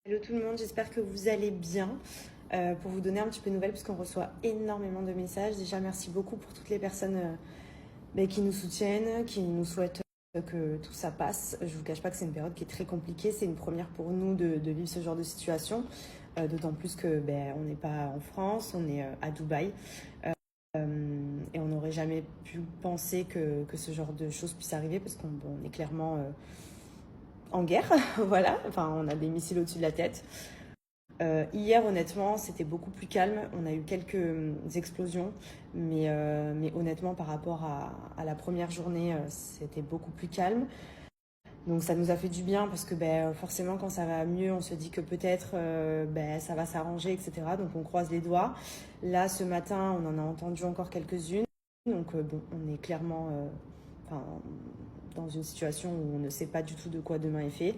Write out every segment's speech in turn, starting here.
Hello tout le monde, j'espère que vous allez bien. Pour vous donner un petit peu de nouvelles, puisqu'on reçoit énormément de messages. Déjà, merci beaucoup pour toutes les personnes qui nous soutiennent, qui nous souhaitent que tout ça passe. Je ne vous cache pas que c'est une période qui est très compliquée. C'est une première pour nous de vivre ce genre de situation. D'autant plus que on n'est pas en France, on est à Dubaï. Et on n'aurait jamais pu penser que ce genre de choses puisse arriver, parce qu'on est clairement en guerre. Voilà, enfin, on a des missiles au-dessus de la tête. Hier, honnêtement, c'était beaucoup plus calme. On a eu quelques explosions, mais honnêtement, par rapport à la première journée, c'était beaucoup plus calme. Donc ça nous a fait du bien, parce que forcément, quand ça va mieux, on se dit que peut-être ça va s'arranger, etc. Donc on croise les doigts. Là, ce matin, on en a entendu encore quelques-unes. Donc on est clairement dans une situation où on ne sait pas du tout de quoi demain est fait.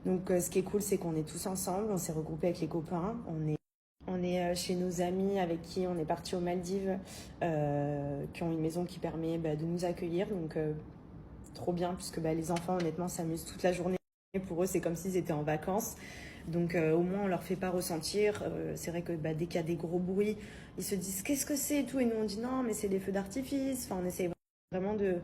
Donc ce qui est cool, c'est qu'on est tous ensemble, on s'est regroupés avec les copains, on est chez nos amis avec qui on est parti aux Maldives, qui ont une maison qui permet de nous accueillir. Donc trop bien, puisque les enfants honnêtement s'amusent toute la journée. Pour eux, c'est comme s'ils étaient en vacances. Donc au moins on leur fait pas ressentir. C'est vrai que dès qu'il y a des gros bruits, ils se disent qu'est-ce que c'est et tout, et nous on dit non mais c'est des feux d'artifice. Enfin, on essaie vraiment de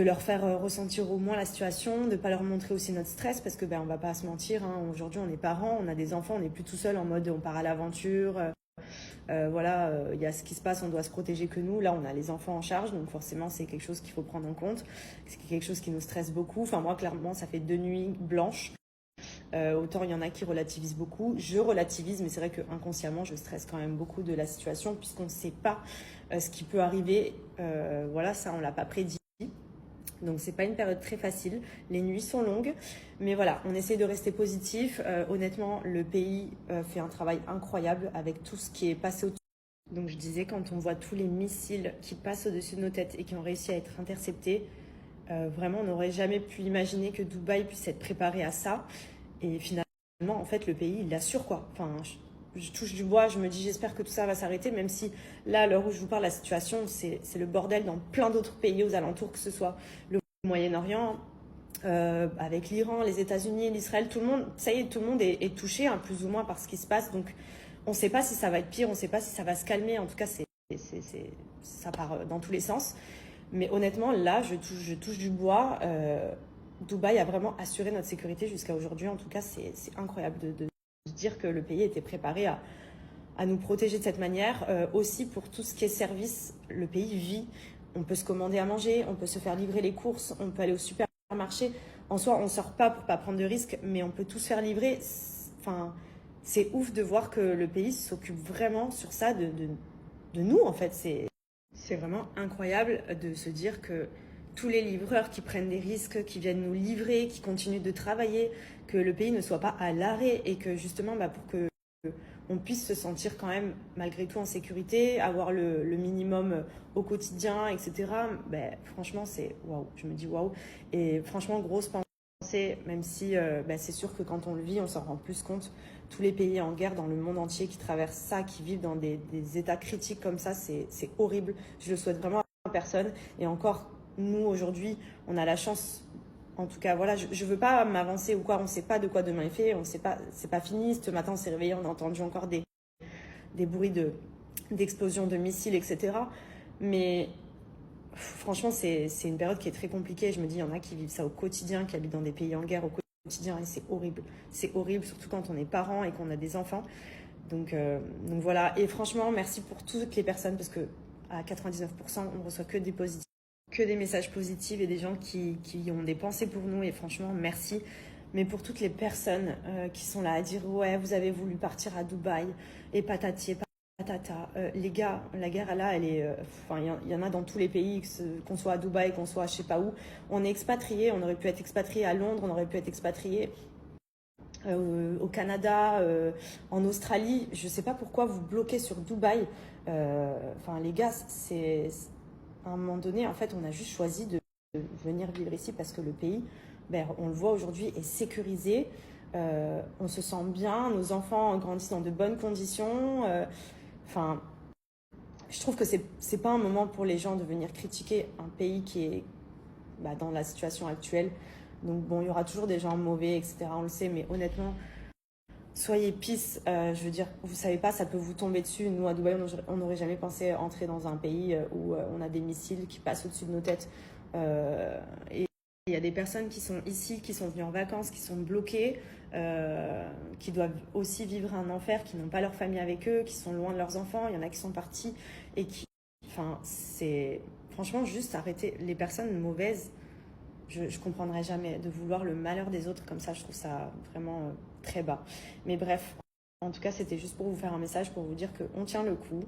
leur faire ressentir au moins la situation, de pas leur montrer aussi notre stress, parce que on va pas se mentir, hein, aujourd'hui on est parents, on a des enfants, on n'est plus tout seul en mode on part à l'aventure, y a ce qui se passe, on doit se protéger que nous. Là on a les enfants en charge, donc forcément c'est quelque chose qu'il faut prendre en compte, c'est quelque chose qui nous stresse beaucoup. Enfin moi clairement ça fait 2 nuits blanches. Autant il y en a qui relativisent beaucoup, je relativise, mais c'est vrai que inconsciemment je stresse quand même beaucoup de la situation, puisqu'on ne sait pas ce qui peut arriver. Ça on l'a pas prédit. Donc c'est pas une période très facile, les nuits sont longues, mais voilà, on essaie de rester positif. Honnêtement, le pays fait un travail incroyable avec tout ce qui est passé au-dessus. Donc je disais, quand on voit tous les missiles qui passent au-dessus de nos têtes et qui ont réussi à être interceptés, vraiment on n'aurait jamais pu imaginer que Dubaï puisse être préparé à ça. Et finalement, en fait, le pays, il l'assure, quoi. Enfin, je touche du bois, je me dis j'espère que tout ça va s'arrêter, même si là, à l'heure où je vous parle, la situation, c'est le bordel dans plein d'autres pays aux alentours, que ce soit le Moyen-Orient, avec l'Iran, les États-Unis, l'Israël, tout le monde, ça y est, tout le monde est touché, hein, plus ou moins, par ce qui se passe. Donc on ne sait pas si ça va être pire, on ne sait pas si ça va se calmer. En tout cas, ça part dans tous les sens. Mais honnêtement, là, je touche du bois. Dubaï a vraiment assuré notre sécurité jusqu'à aujourd'hui. En tout cas, c'est incroyable de dire que le pays était préparé à nous protéger de cette manière. Aussi, pour tout ce qui est service, le pays vit. On peut se commander à manger, on peut se faire livrer les courses, on peut aller au supermarché. En soi, on ne sort pas pour pas prendre de risques, mais on peut tout se faire livrer. Enfin, c'est ouf de voir que le pays s'occupe vraiment sur ça de nous, en fait. C'est vraiment incroyable de se dire que tous les livreurs qui prennent des risques, qui viennent nous livrer, qui continuent de travailler, que le pays ne soit pas à l'arrêt, et que justement, pour que on puisse se sentir quand même malgré tout en sécurité, avoir le minimum au quotidien, etc. Franchement, c'est waouh. Je me dis waouh. Et franchement, grosse pensée, même si c'est sûr que quand on le vit, on s'en rend plus compte. Tous les pays en guerre dans le monde entier qui traversent ça, qui vivent dans des états critiques comme ça, c'est horrible. Je le souhaite vraiment à personne. Et encore, nous, aujourd'hui, on a la chance. En tout cas, voilà, je veux pas m'avancer ou quoi, on sait pas de quoi demain est fait, on sait pas, c'est pas fini. Ce matin, on s'est réveillé, on a entendu encore des bruits d'explosions de missiles, etc. Mais franchement, c'est une période qui est très compliquée. Je me dis, il y en a qui vivent ça au quotidien, qui habitent dans des pays en guerre au quotidien, et c'est horrible. C'est horrible, surtout quand on est parent et qu'on a des enfants. Donc voilà. Et franchement, merci pour toutes les personnes, parce que à 99%, on ne reçoit que des positifs, que des messages positifs, et des gens qui ont des pensées pour nous. Et franchement, merci. Mais pour toutes les personnes qui sont là à dire ouais, vous avez voulu partir à Dubaï et patati et patata, les gars, la guerre là, elle est, il y en a dans tous les pays, qu'on soit à Dubaï, qu'on soit je sais pas où. On est expatriés, on aurait pu être expatriés à Londres, on aurait pu être expatriés au Canada, en Australie. Je sais pas pourquoi vous bloquez sur Dubaï. Les gars, c'est à un moment donné, en fait, on a juste choisi de venir vivre ici parce que le pays, on le voit aujourd'hui, est sécurisé. On se sent bien, nos enfants grandissent dans de bonnes conditions. Je trouve que c'est pas un moment pour les gens de venir critiquer un pays qui est dans la situation actuelle. Donc bon, il y aura toujours des gens mauvais, etc. On le sait, mais honnêtement, soyez peace. Je veux dire, vous savez pas, ça peut vous tomber dessus. Nous, à Dubaï, on n'aurait jamais pensé entrer dans un pays où on a des missiles qui passent au-dessus de nos têtes. Et il y a des personnes qui sont ici, qui sont venues en vacances, qui sont bloquées, qui doivent aussi vivre un enfer, qui n'ont pas leur famille avec eux, qui sont loin de leurs enfants. Il y en a qui sont partis et qui... Enfin, c'est... Franchement, juste arrêter les personnes mauvaises. Je comprendrai jamais de vouloir le malheur des autres comme ça. Je trouve ça vraiment très bas. Mais bref, en tout cas, c'était juste pour vous faire un message, pour vous dire qu'on tient le coup.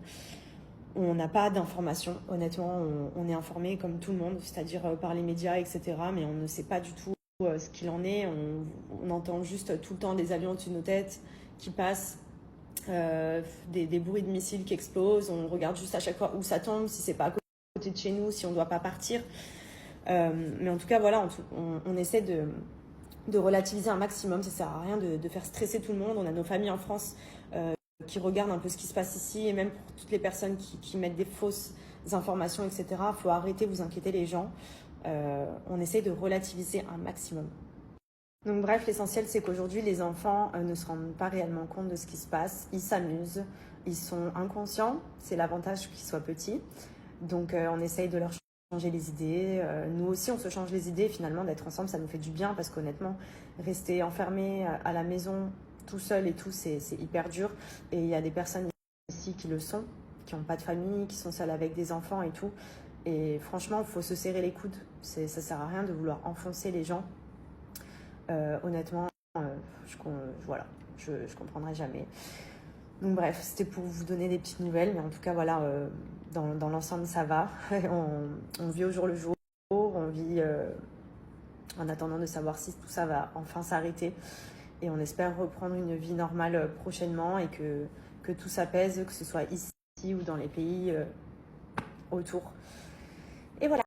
On n'a pas d'informations. Honnêtement, on est informé comme tout le monde, c'est-à-dire par les médias, etc. Mais on ne sait pas du tout ce qu'il en est. On entend juste tout le temps des avions au-dessus de nos têtes qui passent. Des bruits de missiles qui explosent. On regarde juste à chaque fois où ça tombe, si c'est pas à côté de chez nous, si on ne doit pas partir. Mais en tout cas, voilà, on essaie de relativiser un maximum. Ça sert à rien de faire stresser tout le monde. On a nos familles en France qui regardent un peu ce qui se passe ici, et même pour toutes les personnes qui mettent des fausses informations, etc. Il faut arrêter de vous inquiéter les gens. On essaie de relativiser un maximum. Donc bref, l'essentiel, c'est qu'aujourd'hui, les enfants ne se rendent pas réellement compte de ce qui se passe. Ils s'amusent, ils sont inconscients. C'est l'avantage qu'ils soient petits. Donc on essaye de leur changer les idées. Nous aussi, on se change les idées. Finalement, d'être ensemble, ça nous fait du bien parce qu'honnêtement, rester enfermé à la maison, tout seul et tout, c'est hyper dur. Et il y a des personnes ici qui le sont, qui n'ont pas de famille, qui sont seules avec des enfants et tout. Et franchement, il faut se serrer les coudes. Ça sert à rien de vouloir enfoncer les gens. Honnêtement, voilà, je comprendrai jamais. Donc bref, c'était pour vous donner des petites nouvelles, mais en tout cas, voilà, dans l'ensemble, ça va. On vit au jour le jour, on vit en attendant de savoir si tout ça va enfin s'arrêter. Et on espère reprendre une vie normale prochainement et que tout s'apaise, que ce soit ici ou dans les pays autour. Et voilà.